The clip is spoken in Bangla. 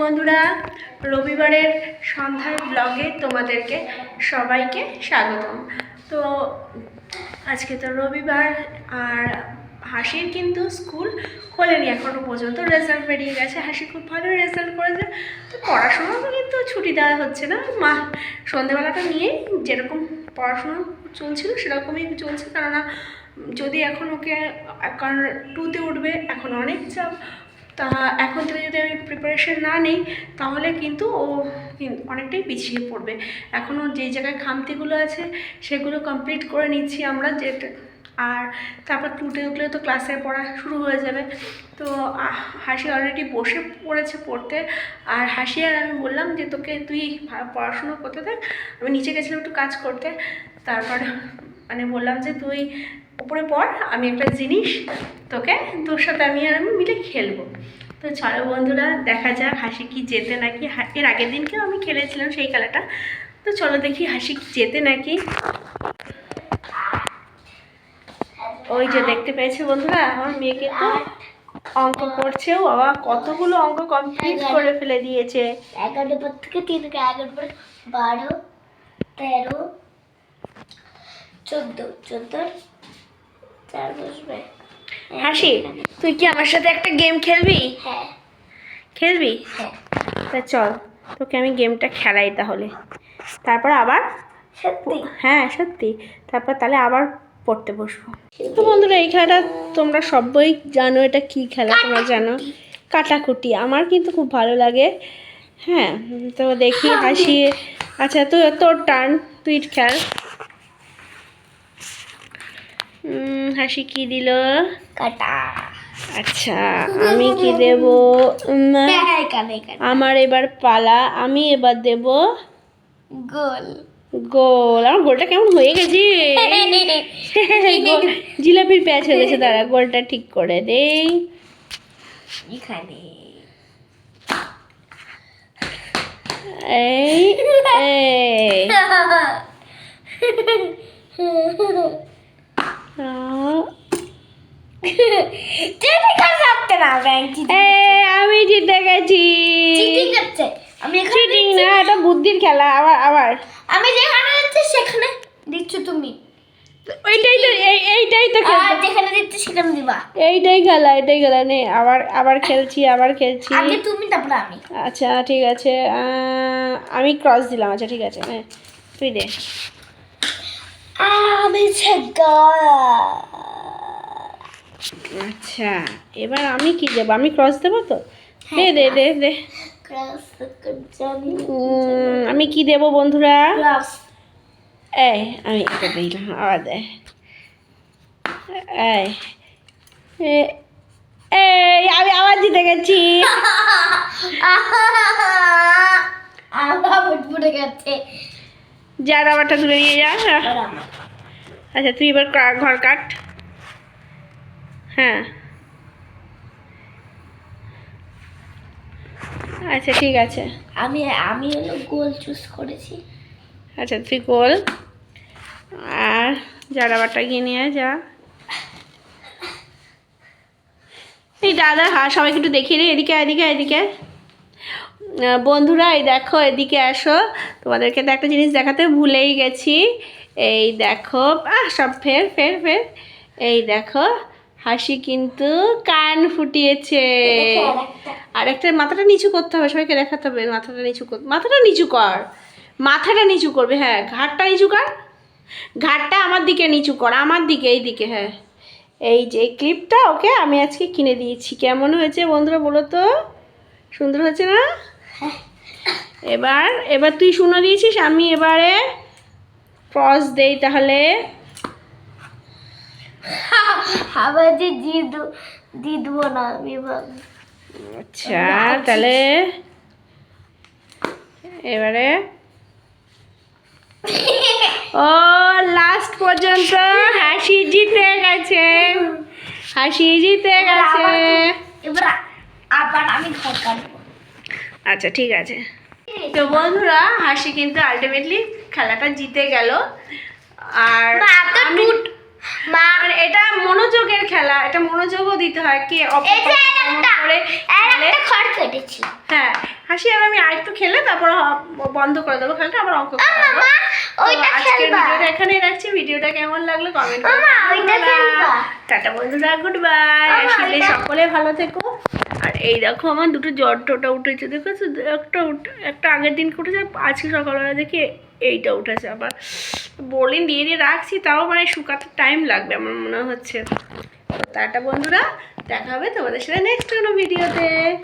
বন্ধুরা, রবিবারের সন্ধ্যার ব্লগে তোমাদেরকে সবাইকে স্বাগতম। তো আজকে তো রবিবার, আর হাসির কিন্তু স্কুল খোলেনি এখনও পর্যন্ত। রেজাল্ট বেরিয়ে গেছে, হাসি খুব ভালো রেজাল্ট করেছে। তো পড়াশোনাও কিন্তু ছুটি দেওয়া হচ্ছে না, সন্ধ্যেবেলাটা নিয়েই যেরকম পড়াশোনা চলছিল সেরকমই চলছে। কেননা যদি এখন ওকে, কারণ 2তে উঠবে, এখন অনেক চাপ। তা এখন থেকে যদি আমি প্রিপারেশন না নিই তাহলে কিন্তু ও অনেকটাই পিছিয়ে পড়বে। এখনও যেই জায়গায় খামতিগুলো আছে সেগুলো কমপ্লিট করে নিচ্ছি আমরা, যেটা। আর তারপর 2তে উঠলে তো ক্লাসে পড়া শুরু হয়ে যাবে। তো হাসি অলরেডি বসে পড়েছে পড়তে। আর হাসি আর আমি বললাম যে তুই পড়াশুনো করতে থাক, আমি নিচে গেছিলাম একটু কাজ করতে। তারপর বললাম যে তুই উপরে পড়, আমি একটা জিনিস তোর সাথে আমি মিলে খেলবো। তো চলো বন্ধুরা, দেখা যাক হাসি কি জেতে নাকি। এর আগের দিনকেও আমি খেলেছিলাম সেই খেলাটা। তো চলো দেখি হাসি কি জেতে নাকি। ওই যে দেখতে পেয়েছে বন্ধুরা, আমার মেয়েকে তো অঙ্ক করছে। ও বাবা, কতগুলো অঙ্ক কমপ্লিট করে ফেলে দিয়েছে। 11 পর থেকে 3 থেকে 11 পর 12 13 14 4 বসবে। হাসি, তুই কি আমার সাথে একটা গেম খেলবি? হ্যাঁ খেলবি? হ্যাঁ। তা চল, তোকে আমি গেমটা খেলাই তাহলে। তারপর আবার সত্যি? হ্যাঁ সত্যি। তারপর তাহলে আবার পড়তে বসবো। তো বন্ধুরা, এই খেলাটা তোমরা সবাই জানো। এটা কি খেলা তোমরা জানো? কাটাকুটি। আমার কিন্তু খুব ভালো লাগে। হ্যাঁ, তো দেখি হাসি। আচ্ছা, তোর টার্ন, তুই খেল। হাসি কি দিল? কাটা। আচ্ছা, আমি কি দেব? আমার এবার পালা, আমি এবার দেব গোল। গোল। আমার গোলটা কেমন হয়ে গেছে? জিলাপির প্যাচ হয়ে গেছে। দাঁড়া, গোলটা ঠিক করে দেই। এখানে এই এই আমি জিতে গেছি। চিটিং না, এটা বুদ্ধির খেলা। আবার আমি যেখানে দিচ্ছি সেখানে দিচ্ছ তুমি। এইটাই তো এইটাই তো খেলা। যেখানে দিচ্ছি সেখানে দিবা। এইটাই খেলা নে। আবার খেলছি। আগে তুমি, তারপর আমি। আচ্ছা ঠিক আছে, আমি ক্রস দিলাম। আচ্ছা ঠিক আছে, হ্যাঁ তুই দে। আমি আচ্ছা, এবার আমি কি দেবো? আমি ক্রস দেবো তো? দে দে দে দে। আমি কি দেবো বন্ধুরা? এই আমি এটা দিলাম, আবার দে। এই আমি আবার জিতে গেছি। যা, রাবারটা তুলে নিয়ে যা। আচ্ছা, তুই এবার ঘর কাট। হ্যাঁ আচ্ছা ঠিক আছে। আমি হলো গোল চুজ করেছি। আচ্ছা, তুই গোল। আর যা, রাবারটা গিয়ে নিয়ে যা। এই দাদা, হ্যাঁ সবাইকে একটু দেখিয়ে দিই। এদিকে বন্ধুরা, এই দেখো, এদিকে আসো। তোমাদেরকে তো একটা জিনিস দেখাতে ভুলেই গেছি। এই দেখো, সব ফের। এই দেখো, হাসি কিন্তু কান ফুটিয়েছে। আর একটা মাথাটা নিচু করতে হবে, সবাইকে দেখাতে হবে। মাথাটা নিচু করবে। হ্যাঁ, ঘাড়টা নিচু কর। ঘাড়টা আমার দিকে নিচু কর, আমার দিকে, এই দিকে। হ্যাঁ, এই যে ক্লিপটা ওকে আমি আজকে কিনে দিয়েছি। কেমন হয়েছে বন্ধুরা বলো তো? সুন্দর হয়েছে না? এবার তুই শুনে দিয়েছিস, আমি এবারে ক্রস দেই তাহলে। আবার যে দিদবো না আমি। আচ্ছা তাহলে এবারে ও লাস্ট পর্যন্ত হাসি জিতে গেছে। এবার আবার আমি ঘর কাটবো। আচ্ছা ঠিক আছে। তো বন্ধুরা, হাসি কিন্তু আলটিমেটলি খেলাটা জিতে গেল। আর এটা মনোযোগের খেলা, এটা মনোযোগও দিতে হয়। কে অপর করে খেলে। খড় কেটেছি। হ্যাঁ, হাসি আর আমি আরেকটু খেলে তারপর বন্ধ করে দেবো খেলটা, আবার অঙ্ক মামা করাবো। তো ওইটা আজকের খেলবা ভিডিওটা এখানেই রাখছি। ভিডিওটা কেমন লাগলো কমেন্ট মামা ওইটা খেলবা টাটা বন্ধুরা, গুড বাই। মামা, আসলে ওইটা- সকলে ভালো থেকো। আর এই দেখো আমার দুটো জ্বর টোটা উঠেছে, দেখেছো? একটা আগের দিন উঠেছে, আজকে সকালবেলা দেখি এইটা উঠেছে আবার। বলিন দিয়ে দিয়ে রাখছি, তাও মানে শুকাতে টাইম লাগবে আমার মনে হচ্ছে। তো টাটা বন্ধুরা, দেখা হবে তোমাদের সাথে নেক্সট কোনো ভিডিওতে।